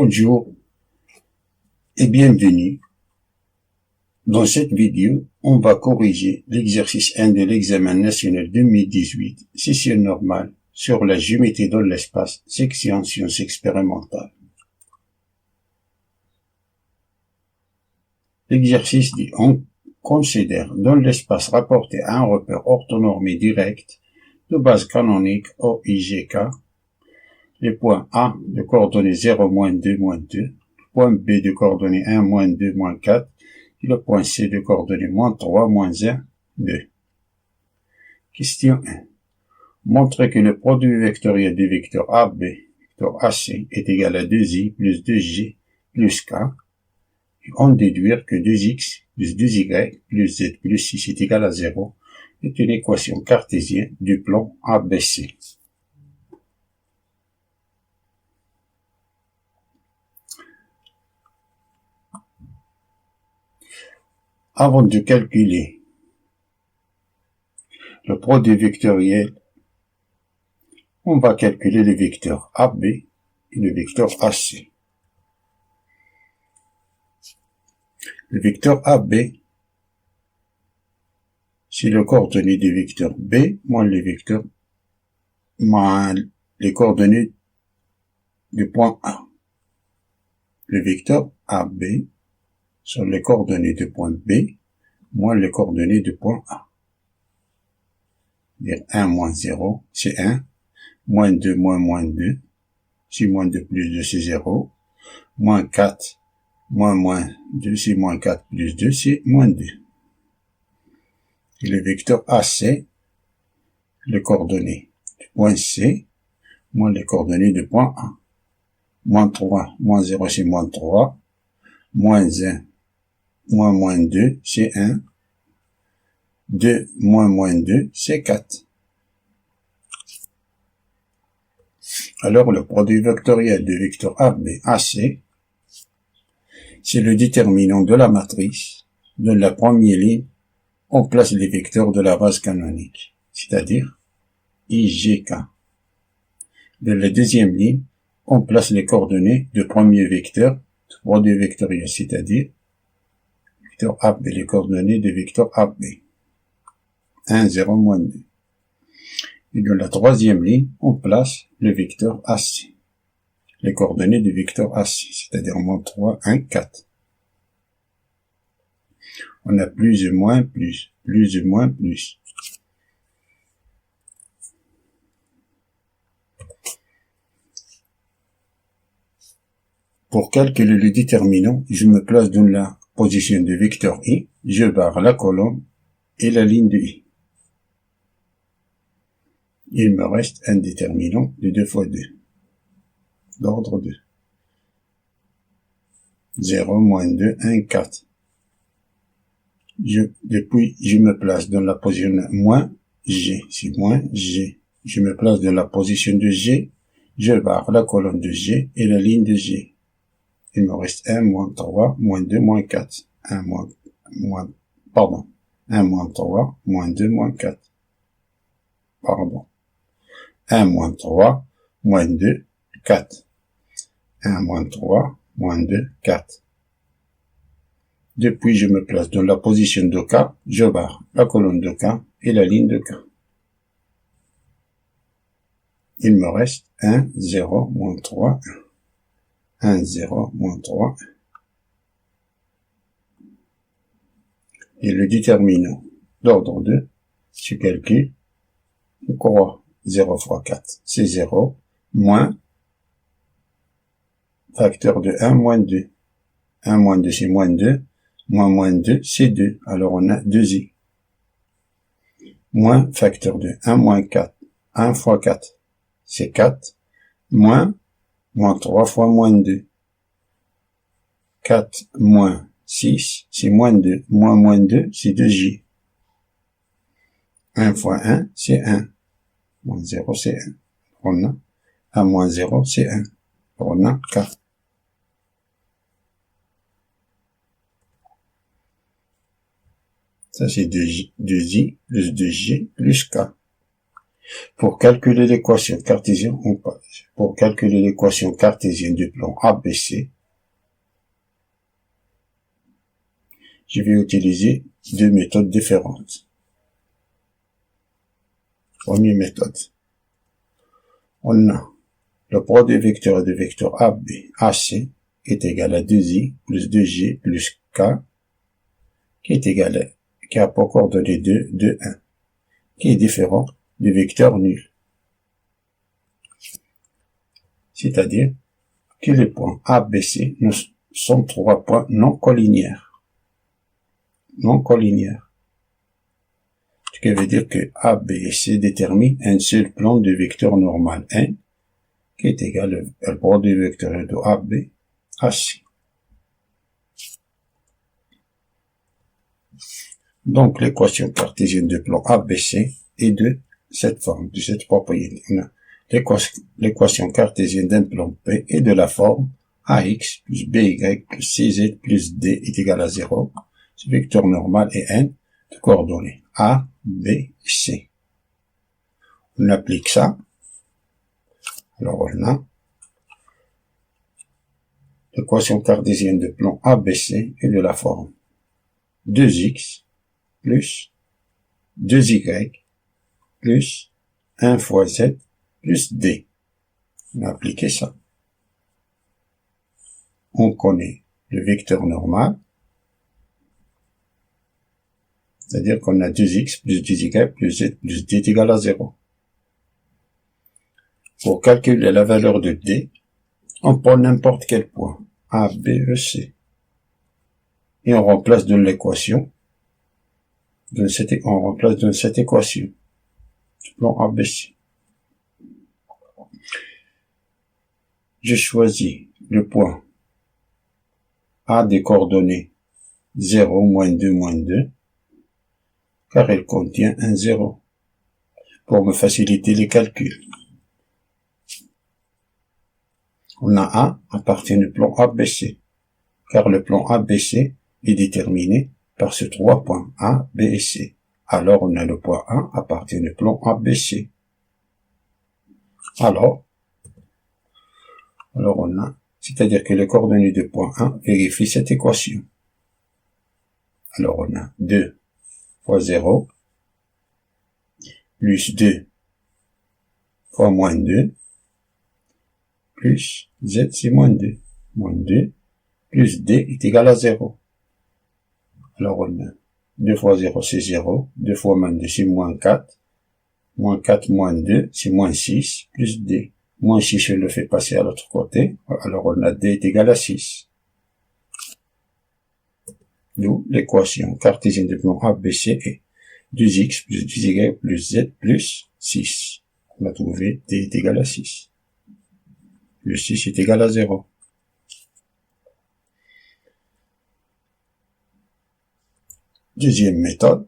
Bonjour et bienvenue. Dans cette vidéo, on va corriger l'exercice 1 de l'examen national 2018, session normale, sur la géométrie dans l'espace, section sciences expérimentales. L'exercice dit, on considère dans l'espace rapporté à un repère orthonormé direct de base canonique OIGK, les points A de coordonnées 0, moins 2, moins 2, le point B de coordonnées 1, moins 2, moins 4, et le point C de coordonnées moins 3, moins 1, 2. Question 1. Montrez que le produit vectoriel des vecteurs AB, vecteur AC, est égal à 2i plus 2j plus k, et en déduire que 2x plus 2y plus z plus 6 est égal à 0, est une équation cartésienne du plan ABC. Avant de calculer le produit vectoriel, on va calculer le vecteur AB et le vecteur AC. Le vecteur AB, c'est le coordonnées du vecteur B moins les coordonnées du point A. Le vecteur AB sont les coordonnées du point B moins les coordonnées du point A. C'est-à-dire 1 moins 0, c'est 1. Moins 2 moins 2, c'est moins 2 plus 2, c'est 0. Moins 4 moins 2, c'est moins 4 plus 2, c'est moins 2. Et le vecteur AC, les coordonnées du point C, moins les coordonnées du point A. Moins 3, moins 0, c'est moins 3. Moins 1, moins 2, c'est 1. 2 moins 2, c'est 4. Alors, le produit vectoriel du vecteur AB, AC, c'est le déterminant de la matrice. Dans la première ligne, on place les vecteurs de la base canonique, c'est-à-dire IGK. Dans la deuxième ligne, on place les coordonnées du premier vecteur, du produit vectoriel, c'est-à-dire vecteur AB, les coordonnées du vecteur AB. 1, 0, moins 2. Et dans la troisième ligne, on place le vecteur AC, les coordonnées du vecteur AC, c'est-à-dire moins 3, 1, 4. On a plus et moins plus, plus et moins plus. Pour calculer le déterminant, je me place dans la position du vecteur I, je barre la colonne et la ligne de I. Il me reste un déterminant de 2 fois 2, d'ordre 2. 0, moins 2, 1, 4. Depuis, je me place dans la position moins G, c'est moins G. Je me place dans la position de G, je barre la colonne de G et la ligne de G. Il me reste 1, moins 3, moins 2, moins 4. 1 moins 3, moins 2, moins 4. 1 moins 3, moins 2, 4. 1 moins 3, moins 2, 4. Depuis, je me place dans la position de K, je barre la colonne de K et la ligne de K. Il me reste 1, 0, moins 3, 1, 0, moins 3. Et le déterminant d'ordre 2, je calcule, on croit 0 fois 4, c'est 0, moins facteur de 1, moins 2. 1 moins 2, c'est moins 2. Moins 2, c'est 2. Alors, on a 2i. Moins facteur de 1 moins 4. 1 fois 4, c'est 4. Moins 3 fois moins 2. 4 moins 6, c'est moins 2. Moins 2, c'est 2j. 1 fois 1, c'est 1. Moins 0, c'est 1. On a 1 moins 0, c'est 1. On a 4. Ça, c'est 2i plus 2j plus k. Pour calculer l'équation cartésienne, pour calculer l'équation cartésienne du plan ABC, je vais utiliser deux méthodes différentes. Première méthode. On a le produit vecteur de vecteur AB, AC, est égal à 2i plus 2g plus k, qui a pour coordonnée 2, 2, 1, qui est différent du vecteur nul. C'est-à-dire que les points A, B, C sont trois points non collinéaires. Non collinéaires. Ce qui veut dire que A, B et C déterminent un seul plan de vecteur normal N, qui est égal au produit vecteur de AB à C. Donc, l'équation cartésienne du plan ABC est de cette forme, de cette propriété. L'équation cartésienne d'un plan P est de la forme AX plus BY plus CZ plus D est égal à 0. Ce vecteur normal est N de coordonnées A, B, C. On applique ça. Alors, on a l'équation cartésienne de plan ABC est de la forme 2x plus 2y plus 1 fois z plus d. On a appliqué ça. On connaît le vecteur normal, c'est-à-dire qu'on a 2x plus 2y plus z plus d est égal à 0. Pour calculer la valeur de d, on prend n'importe quel point, A, B, E, C, et on remplace dans l'équation, on remplace dans cette équation, plan ABC. Je choisis le point A des coordonnées 0, moins 2, moins 2, car il contient un 0, pour me faciliter les calculs. On a A appartient au plan ABC, car le plan ABC est déterminé par ces trois points A, B et C. Alors on a le point A appartient au plan ABC. Alors on a, c'est-à-dire que les coordonnées du point A vérifient cette équation. Alors on a 2 fois 0 plus 2 fois moins 2 plus z c'est moins 2. Moins 2 plus d est égal à 0. Alors on a 2 fois 0 c'est 0, 2 fois moins 2 c'est moins 4, moins 4 moins 2 c'est moins 6, plus d. Moins 6 je le fais passer à l'autre côté, alors on a d est égal à 6. D'où l'équation cartésienne du plan ABC est 2x plus 2y plus z plus 6. On a trouvé d est égal à 6. Le 6 est égal à 0. Deuxième méthode.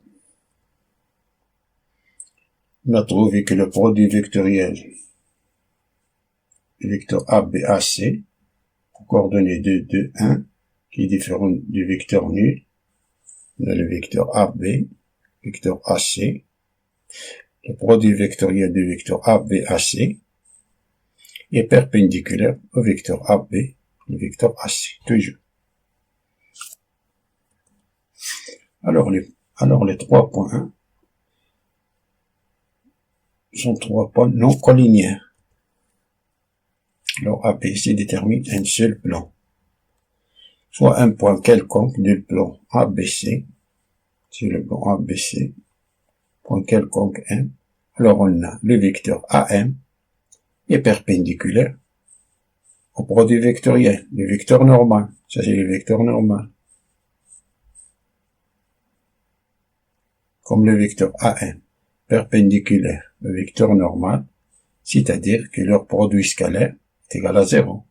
On a trouvé que le produit vectoriel du vecteur ABAC, pour coordonnées 2, 2, 1, qui est différent du vecteur nul, on a le vecteur AB, vecteur AC, le produit vectoriel du vecteur ABAC est perpendiculaire au vecteur AB, le vecteur AC, toujours. Alors les 3 points sont 3 points non collinéaires. Alors ABC détermine un seul plan, soit un point quelconque du plan ABC, c'est le plan ABC, point quelconque M. Alors on a le vecteur AM est perpendiculaire au produit vectoriel, le vecteur normal. Ça c'est le vecteur normal. Comme le vecteur AM perpendiculaire au vecteur normal, c'est-à-dire que leur produit scalaire est égal à 0.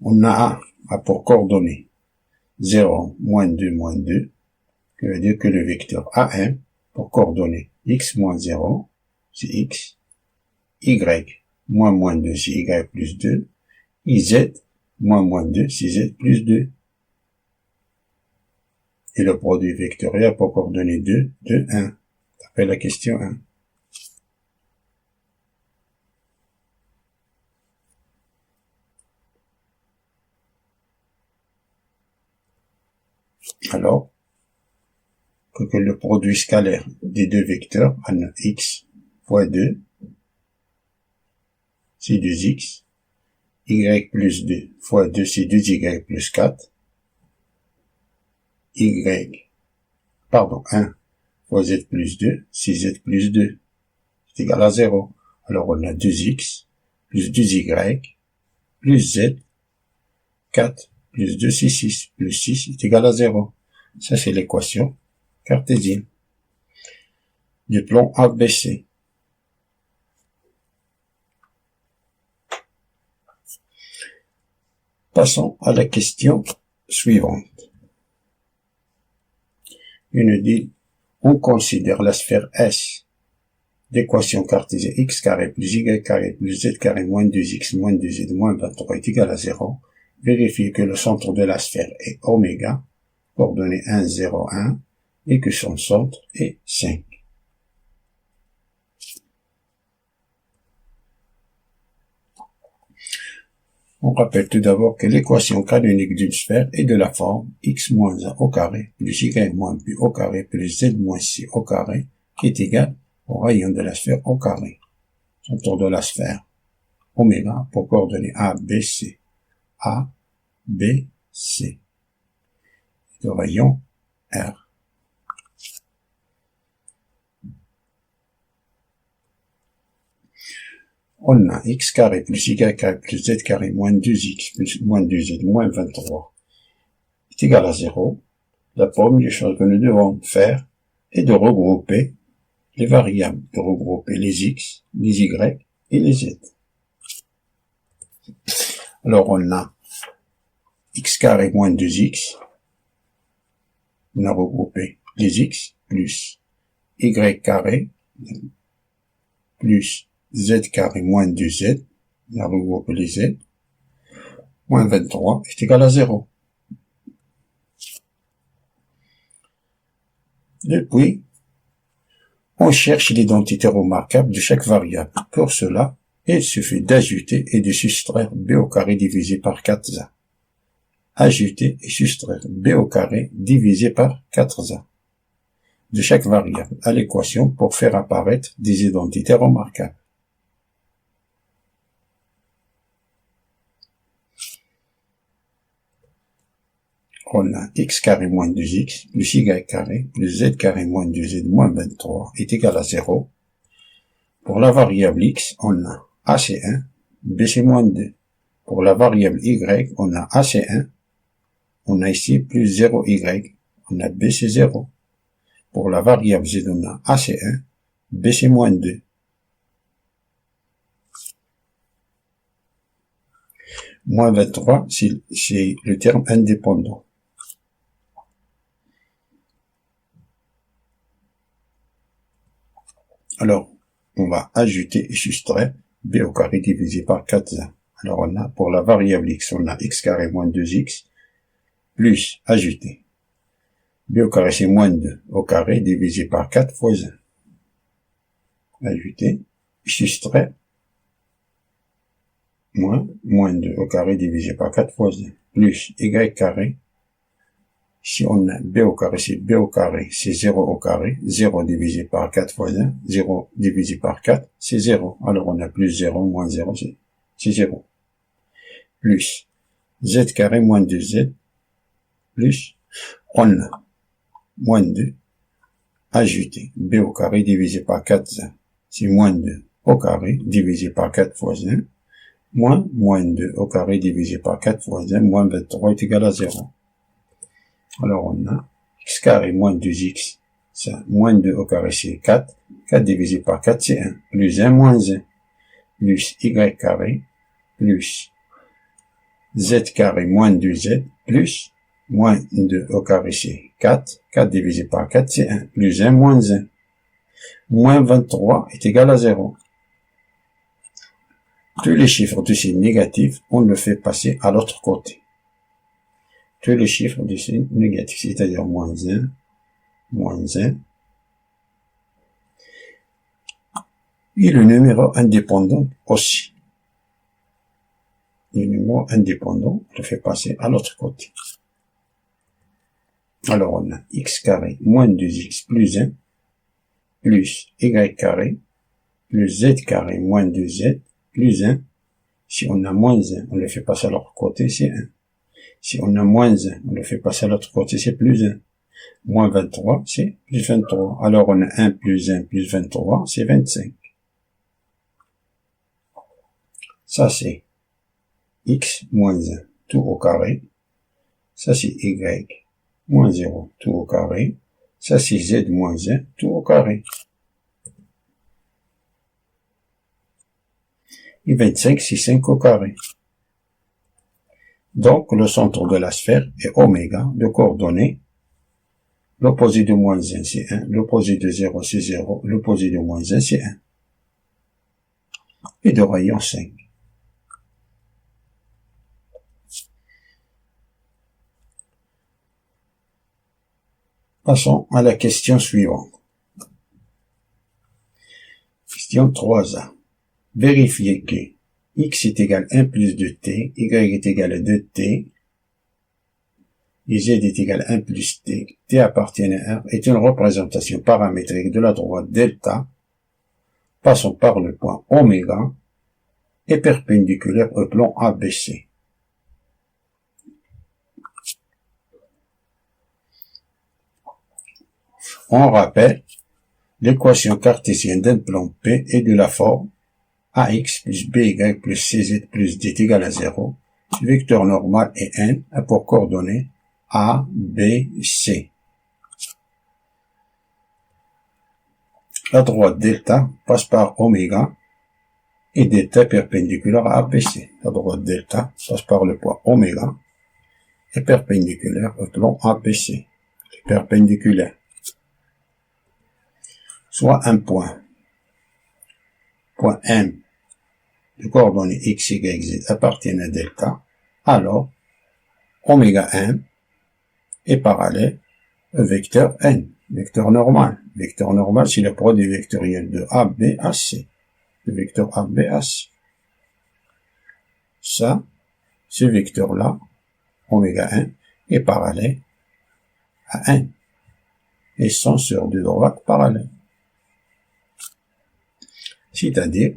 On a A pour coordonnées 0, moins 2, moins 2, qui veut dire que le vecteur AM pour coordonnées x moins 0, c'est x, y moins 2, c'est y plus 2, et z moins 2, c'est z plus 2. Et le produit vectoriel pour coordonner 2, 2, 1. D'après la question 1. Alors, que le produit scalaire des deux vecteurs, on a x fois 2, c'est 2x, y plus 2 fois 2, c'est 2y plus 4, 1 fois z plus 2, c'est z plus 2, c'est égal à 0. Alors on a 2x plus 2y plus z, 4 plus 2, c'est 6, plus 6 est égal à 0. Ça, c'est l'équation cartésienne du plan ABC. Passons à la question suivante. Il nous dit, on considère la sphère S d'équation cartésienne x carré plus y carré plus z carré moins 2x moins 2z moins 23 est égal à 0. Vérifiez que le centre de la sphère est oméga, coordonnée 1, 0, 1, et que son centre est 5. On rappelle tout d'abord que l'équation canonique d'une sphère est de la forme x moins 1 au carré plus y moins b au carré plus z moins c au carré qui est égal au rayon de la sphère au carré. Centre de la sphère, oméga pour coordonner A, B, C. A, B, C. Le rayon R. On a x carré plus y carré plus z carré moins 2x plus moins 2z moins 23 est égal à 0. La première chose que nous devons faire est de regrouper les variables, de regrouper les x, les y et les z. Alors on a x carré moins 2x, on a regroupé les x plus y carré plus z carré moins 2z, on a regroupé les z, moins 23 est égal à 0. Depuis, on cherche l'identité remarquable de chaque variable. Pour cela, il suffit d'ajouter et de soustraire b au carré divisé par 4a. Ajouter et soustraire b au carré divisé par 4a de chaque variable à l'équation pour faire apparaître des identités remarquables. On a x carré moins 2x plus y carré plus z carré moins 2z moins 23 est égal à 0. Pour la variable x, on a a c'est 1, b c'est moins 2. Pour la variable y, on a a c'est 1, on a ici plus 0y, on a b c'est 0. Pour la variable z, on a a c'est 1, b c'est moins 2. Moins 23, c'est le terme indépendant. Alors, on va ajouter et soustraire b au carré divisé par 4a. Alors, on a, pour la variable x, on a x carré moins 2x, plus, ajouter. b au carré, c'est moins 2 au carré divisé par 4 fois 1. Ajouter, soustraire, moins 2 au carré divisé par 4 fois 1. Plus, y carré. Si on a b au carré, c'est b au carré, c'est 0 au carré, 0 divisé par 4 fois 1, 0 divisé par 4, c'est 0. Alors on a plus 0, moins 0, c'est 0. Plus, z carré moins 2z, plus, on a moins 2, ajouter, b au carré divisé par 4, c'est moins 2 au carré divisé par 4 fois 1, moins 2 au carré divisé par 4 fois 1, moins 23 est égal à 0. Alors on a x carré moins 2x, ça, moins 2 au carré c'est 4, 4 divisé par 4 c'est 1, plus 1 moins 1, plus y carré, plus z carré moins 2z, plus moins 2 au carré c'est 4, 4 divisé par 4 c'est 1, plus 1 moins 1, moins 23 est égal à 0. Tous les chiffres de signe négatif, on le fait passer à l'autre côté. tous les chiffres de signe négatif, c'est-à-dire moins 1, et le numéro indépendant aussi. Le numéro indépendant, on le fait passer à l'autre côté. Alors on a x carré moins 2x plus 1 plus y carré plus z carré moins 2z plus 1. Si on a moins 1, on le fait passer à l'autre côté, c'est 1. Si on a moins 1, on le fait passer à l'autre côté, c'est plus 1. Moins 23, c'est plus 23. Alors on a 1 plus 23, c'est 25. Ça c'est x moins 1, tout au carré. Ça c'est y moins 0, tout au carré. Ça c'est z moins 1, tout au carré. Et 25, c'est 5 au carré. Donc, le centre de la sphère est oméga, de coordonnées. L'opposé de moins 1, c'est 1. L'opposé de 0, c'est 0. L'opposé de moins 1, c'est 1. Et de rayon 5. Passons à la question suivante. Question 3a. Vérifiez que x est égal à 1 plus 2t, y est égal à 2t, et z est égal à 1 plus t, t appartient à R, est une représentation paramétrique de la droite delta, passant par le point oméga, et perpendiculaire au plan ABC. On rappelle, l'équation cartésienne d'un plan P est de la forme AX plus BY plus CZ plus D est égal à 0. Le vecteur normal est N a pour coordonnées A, B, C. La droite delta passe par oméga et delta perpendiculaire à ABC. La droite delta passe par le point oméga et perpendiculaire au plan ABC. Perpendiculaire. Soit un point M de coordonnées x, y, z appartiennent à delta, alors oméga m est parallèle au vecteur n, vecteur normal. Vecteur normal, c'est le produit vectoriel de AB à C. Le vecteur AB à C. Ça, ce vecteur-là, oméga n, est parallèle à n. Et sont sur deux droites parallèles. C'est-à-dire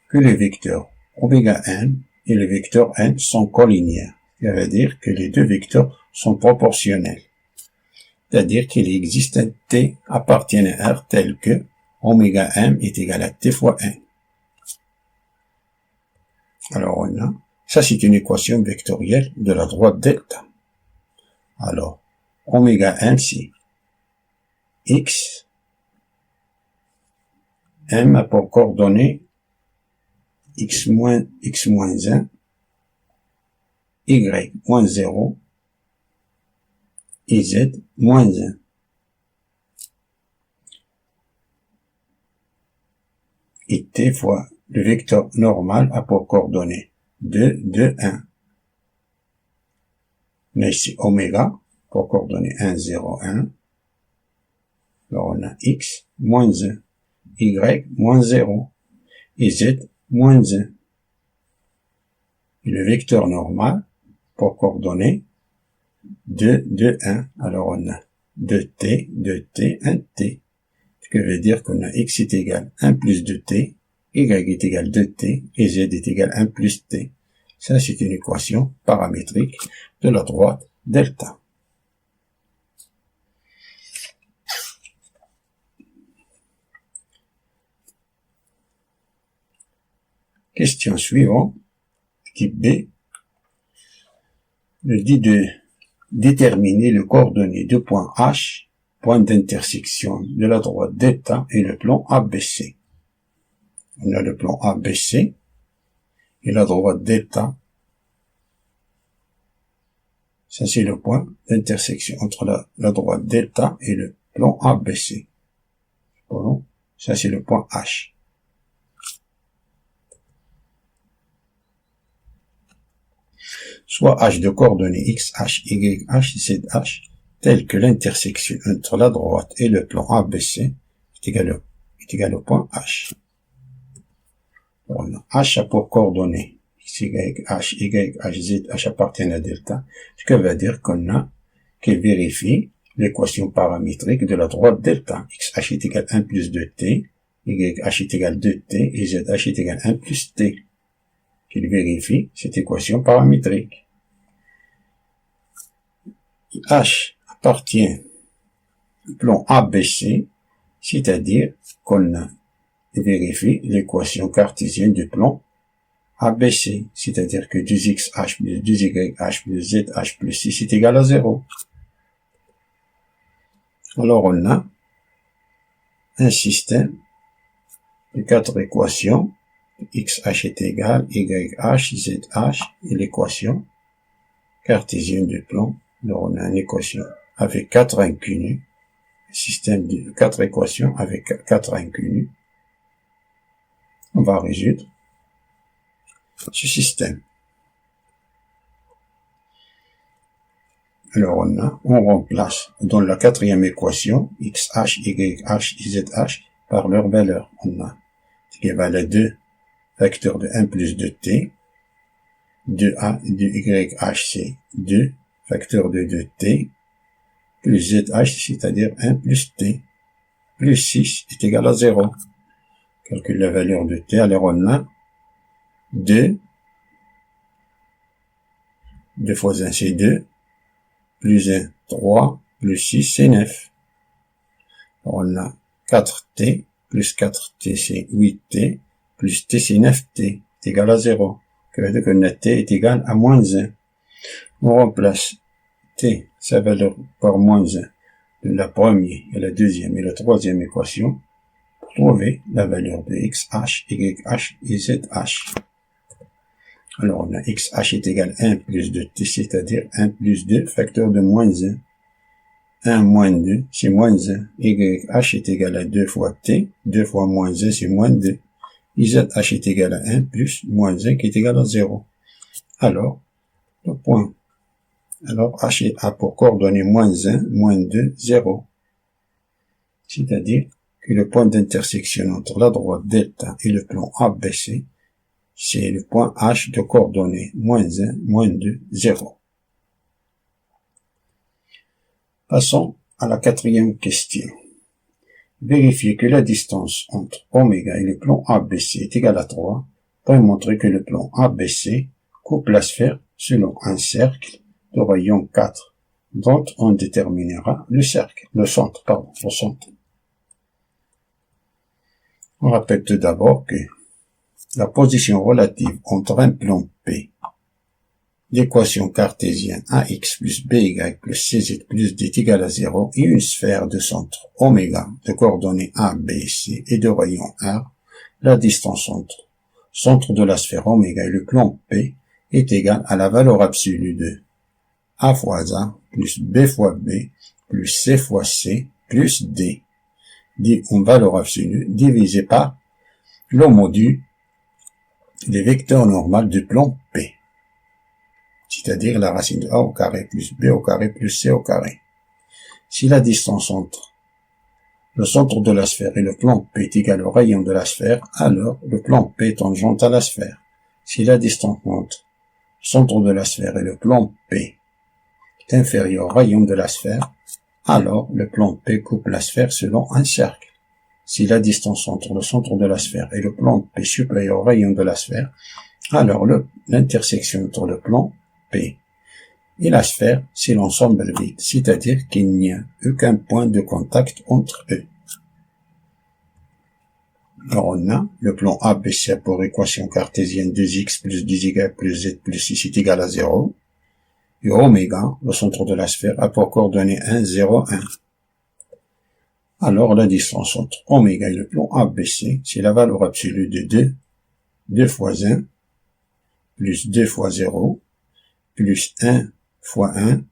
que les vecteurs oméga n et le vecteur n sont collinéaires. Ça veut dire que les deux vecteurs sont proportionnels. C'est-à-dire qu'il existe un t appartenant à R tel que oméga m est égal à t fois n. Alors on a, ça c'est une équation vectorielle de la droite delta. Alors, oméga m c'est x, m a pour coordonnées x moins 1, y moins 0, et z moins 1. Et t fois le vecteur normal a pour coordonnées 2, 2, 1. Mais ici, oméga, pour coordonnées 1, 0, 1. Alors on a x moins 1, y moins 0, et z moins 1. Et le vecteur normal, pour coordonnées 2, 2, 1. Alors on a 2t, 2t, 1t. Ce que veut dire qu'on a x est égal à 1 plus 2t, y est égal à 2t, et z est égal à 1 plus t. Ça, c'est une équation paramétrique de la droite delta. Question suivante, type B, nous dit de déterminer le coordonnées de point H, point d'intersection de la droite delta et le plan ABC. On a le plan ABC et la droite delta. Ça, c'est le point d'intersection entre la droite delta et le plan ABC. Bon, ça, c'est le point H. soit h de coordonnées x, h, y, h, z, h, tel que l'intersection entre la droite et le plan ABC est égal au point H. Voilà. H a pour coordonnées x, y, h, y, h, z, h appartiennent à delta, ce qui veut dire qu'il vérifie l'équation paramétrique de la droite delta. XH est égal à 1 plus 2t, YH est égal à 2t et ZH est égal à 1 plus t. Qu'il vérifie cette équation paramétrique. H appartient au plan ABC, c'est-à-dire qu'on vérifie l'équation cartésienne du plan ABC, c'est-à-dire que 2xh plus 2yh plus zh plus 6 est égal à 0. Alors on a un système de 4 équations, xh est égal, yh, zh, et l'équation cartésienne du plan. Alors on a une équation avec 4 inconnus, un système de 4 équations avec 4 inconnus. On va résoudre ce système. Alors on remplace dans la quatrième équation xh, yh, zh par leur valeur. On a ce qui équivalent à 2 facteurs de 1 plus 2t, 2a et 2yh c'est 2 facteurs de 2t, plus zh c'est-à-dire 1 plus t, plus 6 est égal à 0. Calcule la valeur de t, alors on a 2 fois 1 c'est 2, plus 1, 3, plus 6, c'est 9. On a 4t, plus 4t, c'est 8t, plus t, c'est 9t, c'est égal à 0. Ça veut dire que net t est égal à moins 1. On remplace t, sa valeur par moins 1, de la première et la deuxième et la troisième équation, pour trouver la valeur de xh, yh et zh. Alors, on a xh est égal à 1 plus 2t, c'est-à-dire 1 plus 2 facteur de moins 1. 1 moins 2, c'est moins 1. YH est égal à 2 fois t, 2 fois moins 1, c'est moins 2. ZH est égal à 1 plus moins 1 qui est égal à 0. Alors, le point. Alors, H a pour coordonnées moins 1, moins 2, 0. C'est-à-dire que le point d'intersection entre la droite delta et le plan ABC, c'est le point H de coordonnées moins 1, moins 2, 0. Passons à la quatrième question. Vérifier que la distance entre oméga et le plan ABC est égale à 3 pour montrer que le plan ABC coupe la sphère selon un cercle de rayon 4 dont on déterminera le centre. On rappelle tout d'abord que la position relative entre un plan P, l'équation cartésienne ax plus by plus cz plus d est égale à 0 et une sphère de centre oméga de coordonnées a, b et c et de rayon r, la distance entre centre de la sphère oméga et le plan P est égale à la valeur absolue de a fois a plus b fois b plus c fois c plus d, dit en valeur absolue divisé par le module des vecteurs normaux du plan P, c'est-à-dire la racine de a au carré plus b au carré plus c au carré. Si la distance entre le centre de la sphère et le plan P est égale au rayon de la sphère, alors le plan P est tangent à la sphère. Si la distance entre le centre de la sphère et le plan P est inférieure au rayon de la sphère, alors le plan P coupe la sphère selon un cercle. Si la distance entre le centre de la sphère et le plan P est supérieure au rayon de la sphère, alors l'intersection entre le plan P et la sphère, c'est l'ensemble vide, c'est-à-dire qu'il n'y a aucun point de contact entre eux. Alors on a le plan ABC pour équation cartésienne 2x plus 2y plus z plus 6 est égal à 0. Et oméga, le centre de la sphère, a pour coordonnées 1, 0, 1. Alors la distance entre oméga et le plan ABC, c'est la valeur absolue de 2, 2 fois 1, plus 2 fois 0, plus 1 fois 1,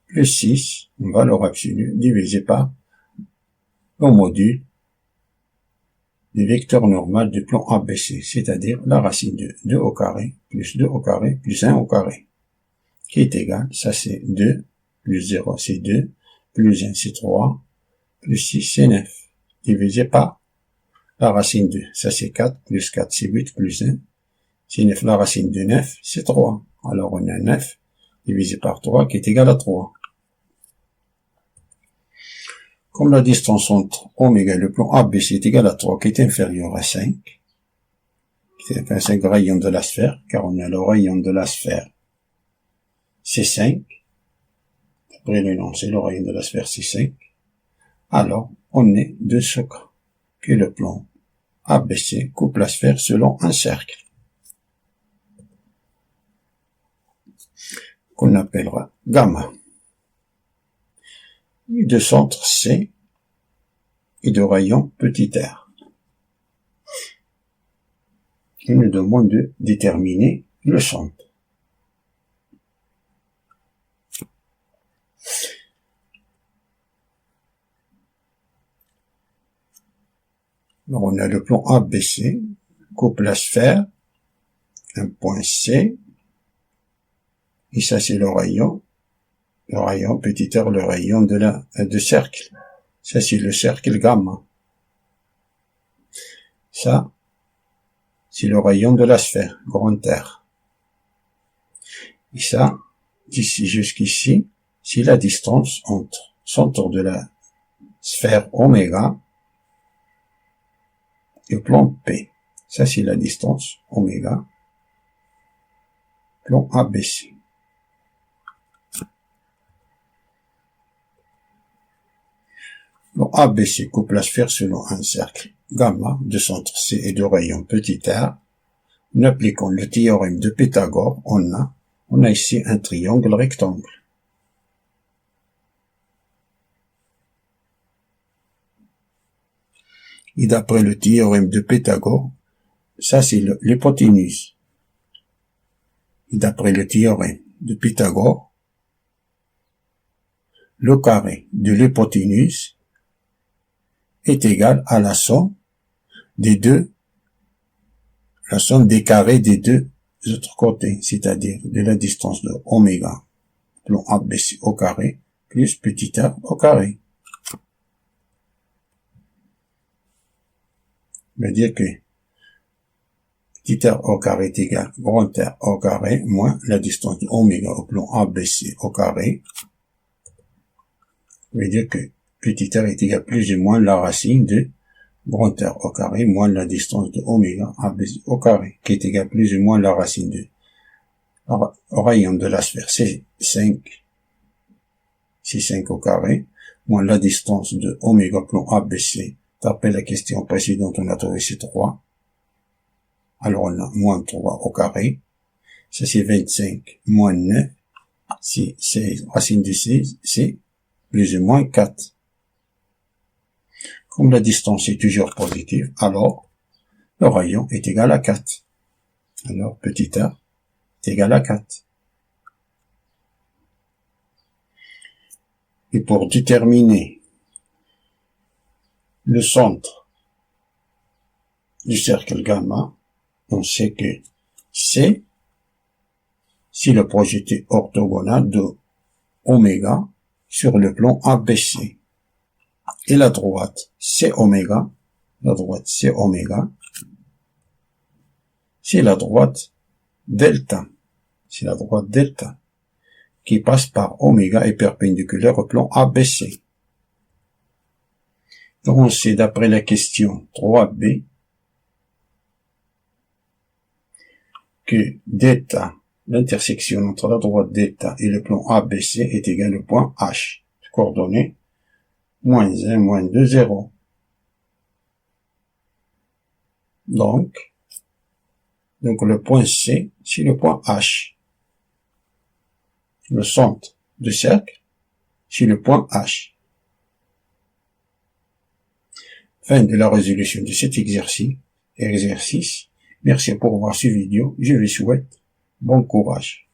plus 6, une valeur absolue, divisé par le module du vecteur normal du plan ABC, c'est-à-dire la racine de 2 au carré, plus 2 au carré, plus 1 au carré. qui est égal, ça c'est 2, plus 0 c'est 2, plus 1 c'est 3, plus 6 c'est 9, divisé par la racine 2, ça c'est 4, plus 4 c'est 8, plus 1, c'est 9, la racine de 9 c'est 3, alors on a 9, divisé par 3 qui est égal à 3. Comme la distance entre oméga et le plan ABC est égale à 3, qui est inférieur à 5, c'est 5 rayons de la sphère, car on a le rayon de la sphère, c'est 5, après le nom, c'est le rayon de la sphère, c'est 5, alors on est de ce cas, que le plan ABC coupe la sphère selon un cercle, qu'on appellera gamma, et de centre C, et de rayon petit r. Il nous demande de déterminer le centre. Alors on a le plan ABC, coupe la sphère, un point C, et ça c'est le rayon petit r, le rayon de cercle. Ça c'est le cercle gamma. Ça, c'est le rayon de la sphère, grand R. Et ça, d'ici jusqu'ici, c'est la distance entre centre de la sphère oméga et plan P. Ça, c'est la distance oméga, plan ABC. Plan ABC coupe la sphère selon un cercle gamma de centre C et de rayon petit r. En appliquant le théorème de Pythagore, on a ici un triangle rectangle. Et d'après le théorème de Pythagore, ça c'est l'hypoténuse. Et d'après le théorème de Pythagore, le carré de l'hypoténuse est égal à la somme des carrés des deux autres côtés, c'est-à-dire de la distance de oméga, plan ABC au carré, plus petit r au carré. Ça veut dire que petit r au carré est égal à grand R au carré moins la distance de oméga au plan ABC au carré. Ça veut dire que petit r est égal à plus ou moins la racine de grand R au carré moins la distance de oméga ABC au carré, qui est égal à plus ou moins la racine de rayon de la sphère, c'est 5 au carré, moins la distance de oméga plan ABC. D'après la question précédente, on a trouvé c'est 3. Alors on a moins 3 au carré. Ça c'est 25 moins 9. C'est 16. Racine de 16, c'est plus ou moins 4. Comme la distance est toujours positive, alors le rayon est égal à 4. Alors petit r est égal à 4. Et pour déterminer le centre du cercle gamma, on sait que C, c'est le projeté orthogonal de oméga sur le plan ABC. Et la droite, c'est oméga. La droite, c'est oméga. C'est la droite delta. C'est la droite delta qui passe par oméga et perpendiculaire au plan ABC. Donc on sait d'après la question 3b que delta, l'intersection entre la droite delta et le plan ABC est égal au point H, coordonnées moins 1, moins 2, 0. Donc le point C, c'est le point H. Le centre du cercle, c'est le point H. Fin de la résolution de cet exercice. Merci pour avoir suivi vidéo. Je vous souhaite bon courage.